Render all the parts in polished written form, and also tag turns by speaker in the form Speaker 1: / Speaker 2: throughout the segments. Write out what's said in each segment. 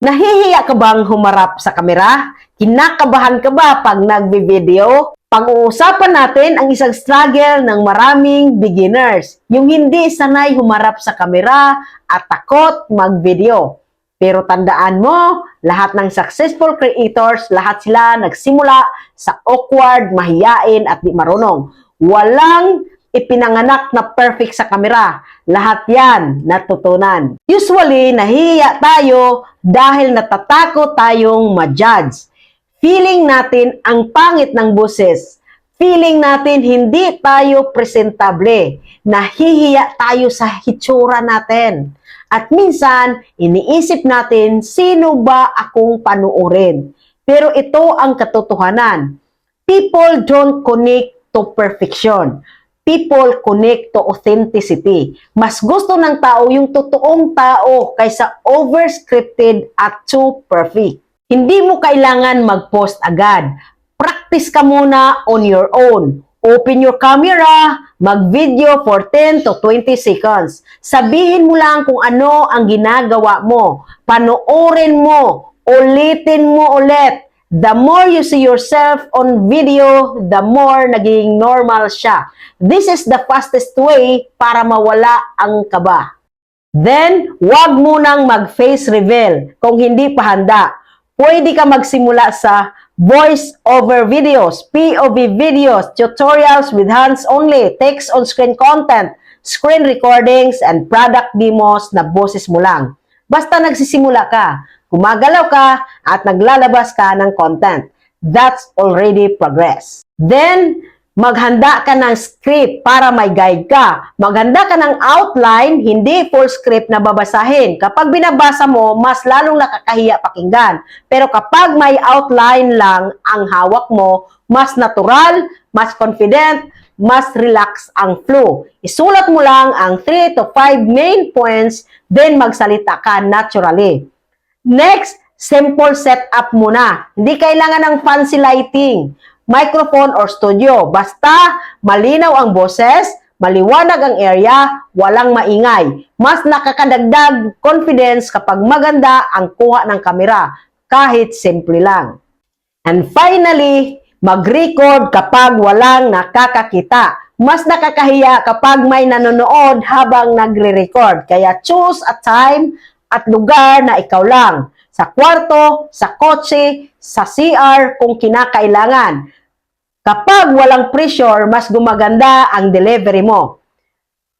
Speaker 1: Nahihiya ka bang humarap sa kamera? Kinakabahan ka ba pag nagbi-video? Pag-uusapan natin ang isang struggle ng maraming beginners, yung hindi sanay humarap sa kamera at takot mag-video. Pero tandaan mo, lahat ng successful creators, lahat sila nagsimula sa awkward, mahiyain at di marunong. Walang ipinanganak na perfect sa kamera. Lahat yan natutunan. Usually, nahihiya tayo dahil natatakot tayong ma-judge. Feeling natin ang pangit ng boses. Feeling natin hindi tayo presentable. Nahihiya tayo sa hitsura natin. At minsan, iniisip natin, sino ba akong panuorin? Pero ito ang katotohanan. People don't connect to perfection. People connect to authenticity. Mas gusto ng tao yung totoong tao kaysa overscripted at too perfect. Hindi mo kailangan mag-post agad. Practice ka muna on your own. Open your camera, mag-video for 10 to 20 seconds. Sabihin mo lang kung ano ang ginagawa mo. Panoorin mo, ulitin mo ulit. The more you see yourself on video, the more naging normal siya. This is the fastest way para mawala ang kaba. Then, wag mo nang mag-face reveal kung hindi pa handa. Pwede ka magsimula sa voice over videos, POV videos, tutorials with hands only, text on screen content, screen recordings, and product demos na boses mo lang. Basta nagsisimula ka, gumagalaw ka, at naglalabas ka ng content. That's already progress. Then, maghanda ka ng script para may guide ka. Maghanda ka ng outline, hindi full script na babasahin. Kapag binabasa mo, mas lalong nakakahiya pakinggan. Pero kapag may outline lang ang hawak mo, mas natural, mas confident, mas relax ang flow. Isulat mo lang ang 3 to 5 main points, then magsalita ka naturally. Next, simple setup muna. Hindi kailangan ng fancy lighting, microphone or studio. Basta malinaw ang boses, maliwanag ang area, walang maingay. Mas nakakadagdag confidence kapag maganda ang kuha ng kamera, kahit simple lang. And finally, mag-record kapag walang nakakakita. Mas nakakahiya kapag may nanonood habang nagre-record. Kaya choose a time at lugar na ikaw lang. Sa kwarto, sa kotse, sa CR kung kinakailangan. Kapag walang pressure, mas gumaganda ang delivery mo.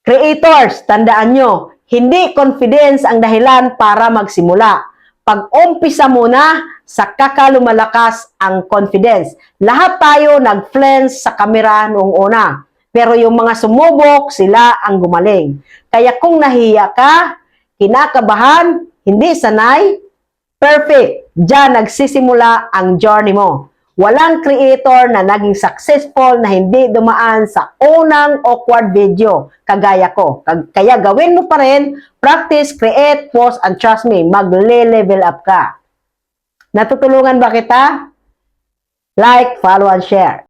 Speaker 1: Creators, tandaan nyo, hindi confidence ang dahilan para magsimula. Pag-umpisa muna, saka lumalakas ang confidence. Lahat tayo nag-flinch sa kamera noong una. Pero yung mga sumubok, sila ang gumaling. Kaya kung nahiya ka, kinakabahan, hindi sanay, perfect. Diyan nagsisimula ang journey mo. Walang creator na naging successful na hindi dumaan sa unang awkward video, kagaya ko. Kaya gawin mo pa rin, practice, create, post, and trust me, magle-level up ka. Natutulungan ba kita? Like, follow, and share.